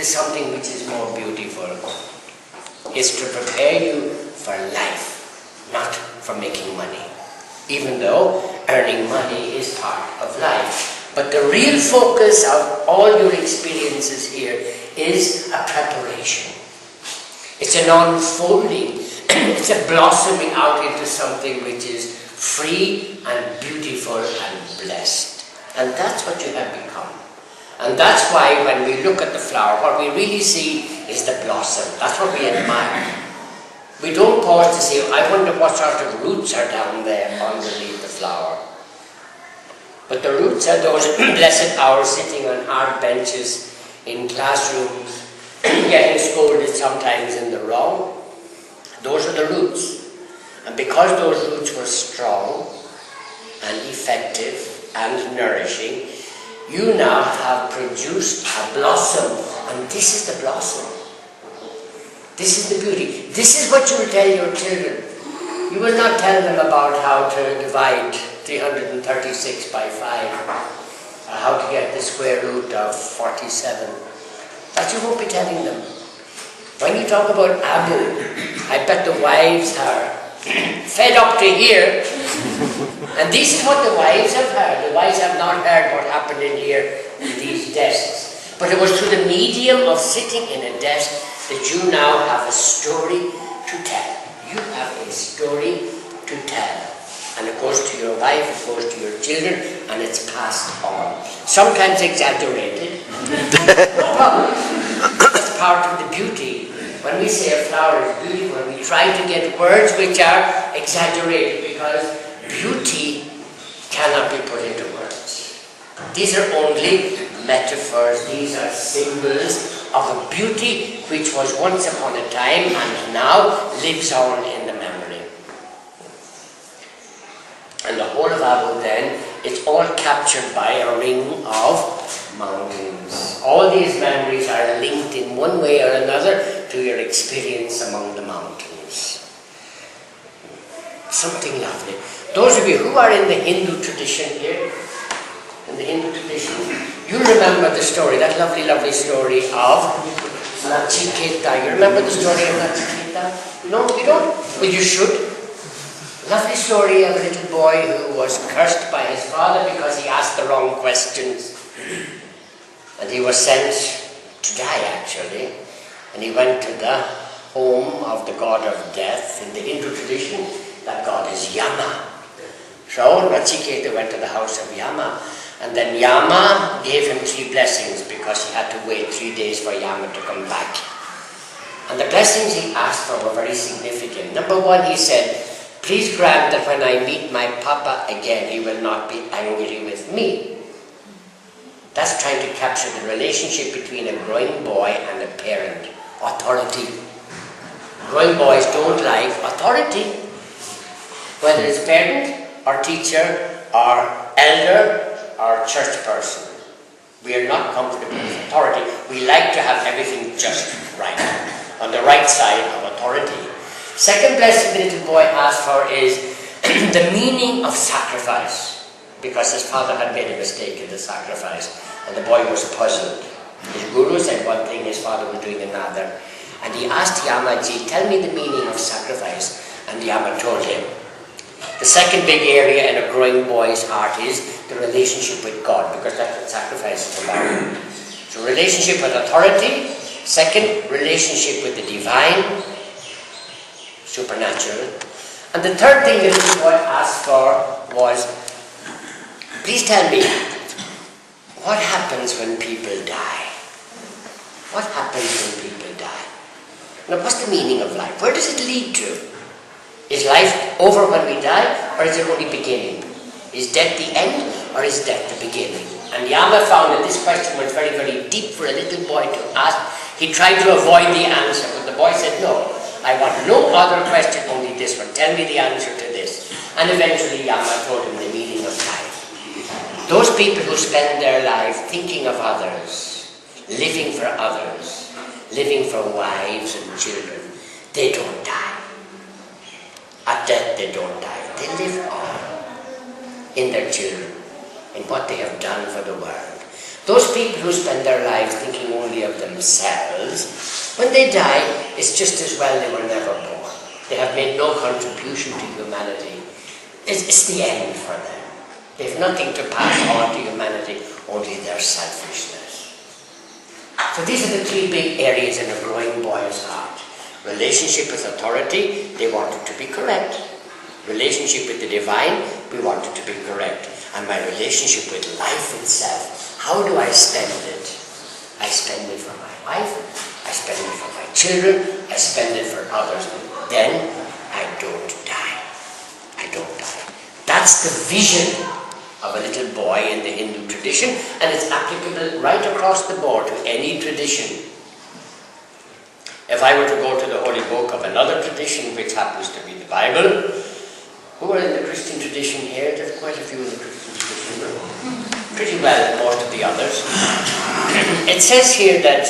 to something which is more beautiful. It's to prepare you for life, not for making money. Even though earning money is part of life. But the real focus of all your experiences here is a preparation. It's an unfolding. It's a blossoming out into something which is free and beautiful and blessed. And that's what you have become. And that's why when we look at the flower, what we really see is the blossom. That's what we admire. We don't pause to say, I wonder what sort of roots are down there underneath the flower. But the roots are those blessed hours sitting on hard benches in classrooms, getting scolded sometimes in the wrong. Those are the roots. And because those roots were strong and effective and nourishing, you now have produced a blossom. And this is the blossom. This is the beauty. This is what you will tell your children. You will not tell them about how to divide 336 by 5, or how to get the square root of 47. That you won't be telling them. When you talk about Abu, I bet the wives are fed up to hear. And this is what the wives have heard. The wives have not heard what happened in here in these desks. But it was through the medium of sitting in a desk that you now have a story to tell. You have a story to tell. And it goes to your wife, it goes to your children, and it's passed on. Sometimes exaggerated. No problem. That's part of the beauty. When we say a flower is beautiful, we try to get words which are exaggerated, because beauty cannot be put into words. These are only metaphors, these are symbols of a beauty which was once upon a time and now lives on in the memory. And the whole of Abu then, it's all captured by a ring of mountains. All these memories are linked in one way or another to your experience among the mountains. Something lovely. Those of you who are in the Hindu tradition here, in the Hindu tradition, you remember the story, that lovely, lovely story of Nachiketa. You remember the story of Nachiketa? No, you don't? Well, you should. Lovely story of a little boy who was cursed by his father because he asked the wrong questions. And he was sent to die, actually. And he went to the home of the god of death. In the Hindu tradition, that god is Yama. So Nachiketa went to the house of Yama. And then Yama gave him 3 blessings because he had to wait 3 days for Yama to come back. And the blessings he asked for were very significant. Number 1, he said, please grant that when I meet my Papa again, he will not be angry with me. That's trying to capture the relationship between a growing boy and a parent. Authority. Growing boys don't like authority. Whether it's parent or teacher or elder or church person. We are not comfortable with authority. We like to have everything just right. On the right side of authority. Second blessing the little boy asked for is the meaning of sacrifice. Because his father had made a mistake in the sacrifice. And the boy was puzzled. His guru said one thing, his father was doing another. And he asked Yamaji, tell me the meaning of sacrifice. And Yama told him. The second big area in a growing boy's heart is the relationship with God, because that's what sacrifice is about. So relationship with authority. Second, relationship with the divine, supernatural. And the third thing the little boy asked for was, please tell me, what happens when people die? What happens when people die? Now, what's the meaning of life? Where does it lead to? Is life over when we die, or is it only beginning? Is death the end, or is death the beginning? And Yama found that this question was very, very deep for a little boy to ask. He tried to avoid the answer, but the boy said, no, I want no other question, only this one. Tell me the answer to this. And eventually Yama told him the meaning of life. Those people who spend their life thinking of others, living for others, living for wives and children, they don't die. At death they don't die. They live on in their children, in what they have done for the world. Those people who spend their lives thinking only of themselves, when they die, it's just as well they were never born. They have made no contribution to humanity. It's the end for them. They have nothing to pass on to humanity, only their selfishness. So these are the three big areas in a growing boy's heart. Relationship with authority, they want it to be correct. Relationship with the divine, we want it to be correct. And my relationship with life itself, how do I spend it? I spend it for my wife, I spend it for my children, I spend it for others. Then I don't die. I don't die. That's the vision of a little boy in the Hindu tradition, and it's applicable right across the board to any tradition. If I were to go to the holy book of another tradition, which happens to be the Bible, who are in the Christian tradition here? There's quite a few in the Christian tradition. Pretty well, most of the others. It says here that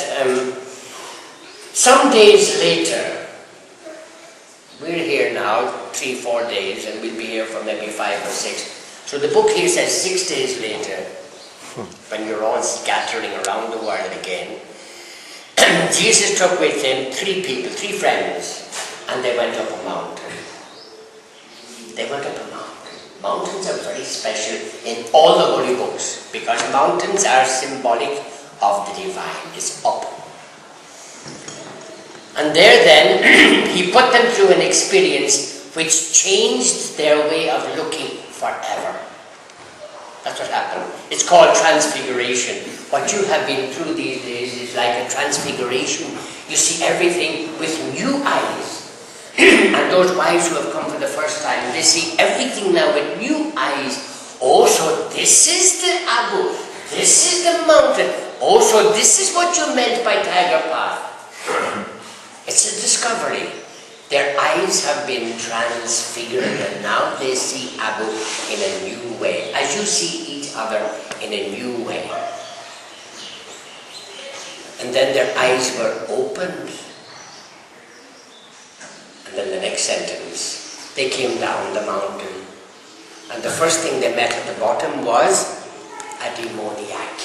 some days later, we're here now 3-4 days, and we'll be here for maybe 5 or 6. So the book here says 6 days later, when you're all scattering around the world again, Jesus took with him 3 people, 3 friends, and they went up a mountain. They went up a mountain. Mountains are very special in all the holy books, because mountains are symbolic of the divine. It's up. And there then, he put them through an experience which changed their way of looking forever. That's what happened. It's called transfiguration. What you have been through these days is like a transfiguration. You see everything with new eyes. And those wives who have come for the first time, they see everything now with new eyes. Oh, so this is the Abu. This is the mountain. Oh, so this is what you meant by Tiger Path. It's a discovery. Their eyes have been transfigured, and now they see Abu in a new way, as you see each other in a new way. And then their eyes were opened. And then the next sentence, they came down the mountain, and the first thing they met at the bottom was a demoniac,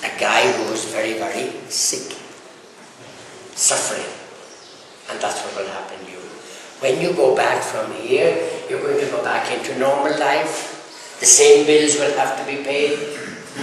a guy who was very, very sick, suffering. And that's what will happen to you. When you go back from here, you're going to go back into normal life. The same bills will have to be paid.